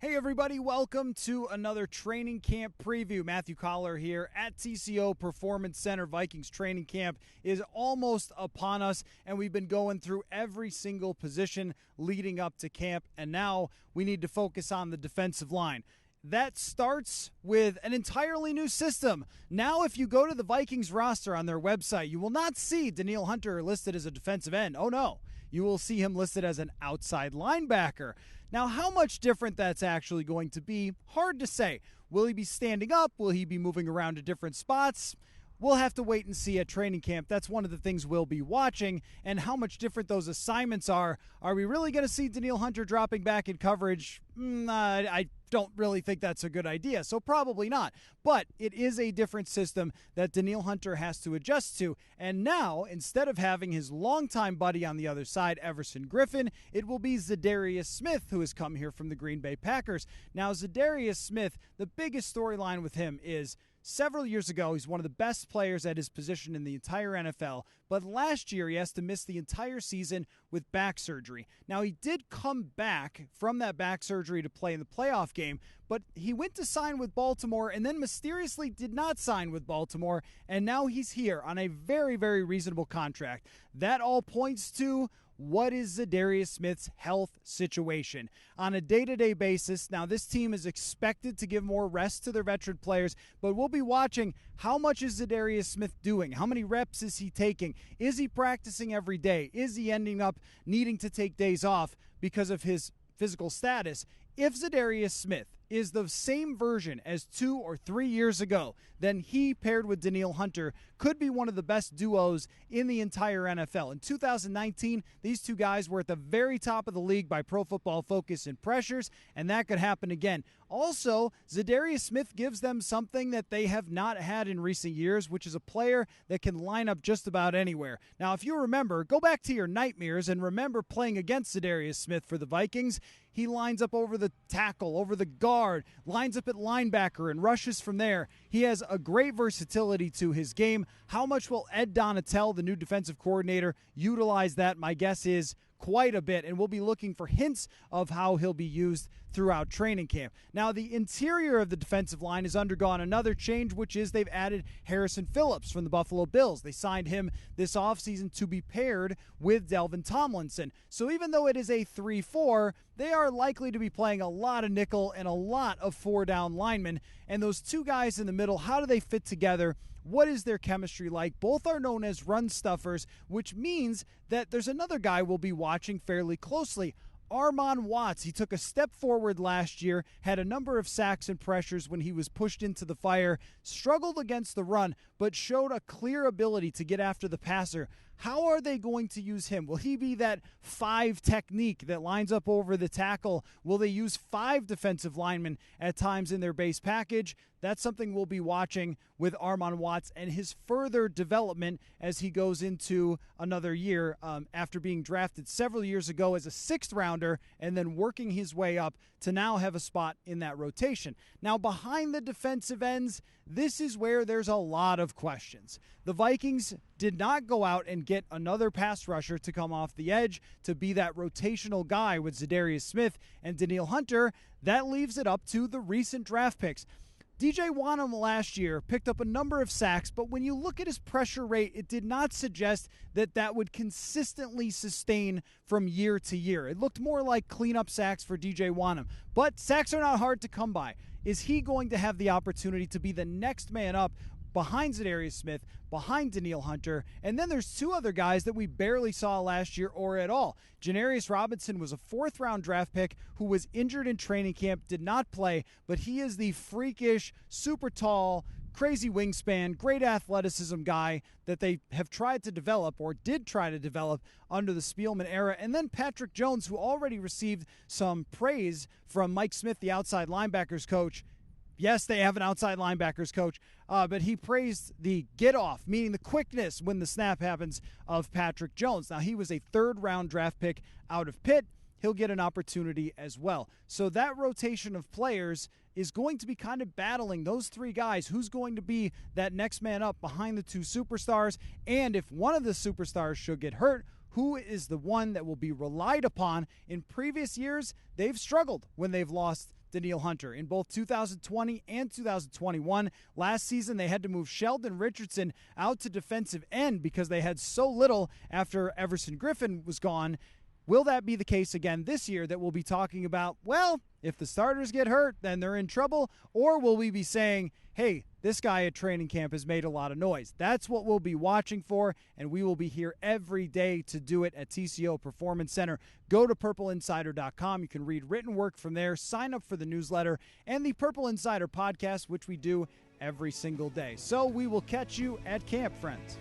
Hey everybody, welcome to another training camp preview. Matthew Collar here at TCO Performance Center. Vikings training camp is almost upon us, and we've been going through every single position leading up to camp, and now we need to focus on the defensive line. That starts with an entirely new system. Now, if you go to the Vikings roster on their website, you will not see Danielle Hunter listed as a defensive end. Oh no, you will see him listed as an outside linebacker. Now, how much different that's actually going to be, hard to say. Will he be standing up? Will he be moving around to different spots? We'll have to wait and see at training camp. That's one of the things we'll be watching, and how much different those assignments are. Are we really going to see Danielle Hunter dropping back in coverage? I don't really think that's a good idea, so probably not. But it is a different system that Danielle Hunter has to adjust to. And now, instead of having his longtime buddy on the other side, Everson Griffin, it will be Za'Darius Smith, who has come here from the Green Bay Packers. Now, Za'Darius Smith, the biggest storyline with him is several years ago, he's one of the best players at his position in the entire NFL, but last year he has to miss the entire season with back surgery. Now, he did come back from that back surgery to play in the playoff game, but he went to sign with Baltimore and then mysteriously did not sign with Baltimore, and now he's here on a very, very reasonable contract. That all points to what is Za'Darius Smith's health situation on a day-to-day basis. Now, this team is expected to give more rest to their veteran players, but we'll be watching how much is Za'Darius Smith doing? How many reps is he taking? Is he practicing every day? Is he ending up needing to take days off because of his physical status? If Za'Darius Smith is the same version as 2 or 3 years ago, then he, paired with Danielle Hunter, could be one of the best duos in the entire NFL. In 2019, these two guys were at the very top of the league by Pro Football Focus in pressures, and that could happen again. Also, Za'Darius Smith gives them something that they have not had in recent years, which is a player that can line up just about anywhere. Now, if you remember, go back to your nightmares and remember playing against Za'Darius Smith for the Vikings. He lines up over the tackle, over the guard, lines up at linebacker, and rushes from there. He has a great versatility to his game. How much will Ed Donatel, the new defensive coordinator, utilize that? My guess is quite a bit, and we'll be looking for hints of how he'll be used throughout training camp. Now, the interior of the defensive line has undergone another change, which is they've added Janarius Phillips from the Buffalo Bills. They signed him this offseason to be paired with Tomlinson. So even though it is a 3-4, they are likely to be playing a lot of nickel and a lot of four-down linemen. And those two guys in the middle, how do they fit together? What is their chemistry like? Both are known as run stuffers, which means that there's another guy we'll be watching fairly closely. Armon Watts. He took a step forward last year, had a number of sacks and pressures when he was pushed into the fire, struggled against the run, but showed a clear ability to get after the passer. How are they going to use him? Will he be that 5 technique that lines up over the tackle? Will they use 5 defensive linemen at times in their base package? That's something we'll be watching with Armon Watts and his further development as he goes into another year after being drafted several years ago as a 6th rounder and then working his way up to now have a spot in that rotation. Now, behind the defensive ends, this is where there's a lot of questions. The Vikings did not go out and get another pass rusher to come off the edge to be that rotational guy with Za'Darius Smith and Danielle Hunter. That leaves it up to the recent draft picks. DJ Wonnum last year picked up a number of sacks, but when you look at his pressure rate, it did not suggest that that would consistently sustain from year to year. It looked more like cleanup sacks for DJ Wonnum, but sacks are not hard to come by. Is he going to have the opportunity to be the next man up behind Za'Darius Smith, behind Danielle Hunter? And then there's 2 other guys that we barely saw last year or at all. Janarius Robinson was a 4th-round draft pick who was injured in training camp, did not play, but he is the freakish, super tall, crazy wingspan, great athleticism guy that they have tried to develop or did try to develop under the Spielman era. And then Patrick Jones, who already received some praise from Mike Smith, the outside linebackers coach. Yes, they have an outside linebackers coach, but he praised the get-off, meaning the quickness when the snap happens, of Patrick Jones. Now, he was a 3rd-round draft pick out of Pitt. He'll get an opportunity as well. So that rotation of players is going to be kind of battling those 3 guys. Who's going to be that next man up behind the 2 superstars? And if one of the superstars should get hurt, who is the one that will be relied upon? In previous years, they've struggled when they've lost Daniil Hunter in both 2020 and 2021. Last season, they had to move Sheldon Richardson out to defensive end because they had so little after Everson Griffin was gone. Will that be the case again this year that we'll be talking about, well, if the starters get hurt, then they're in trouble? Or will we be saying, hey, this guy at training camp has made a lot of noise? That's what we'll be watching for, and we will be here every day to do it at TCO Performance Center. Go to purpleinsider.com. You can read written work from there, sign up for the newsletter, and the Purple Insider podcast, which we do every single day. So we will catch you at camp, friends.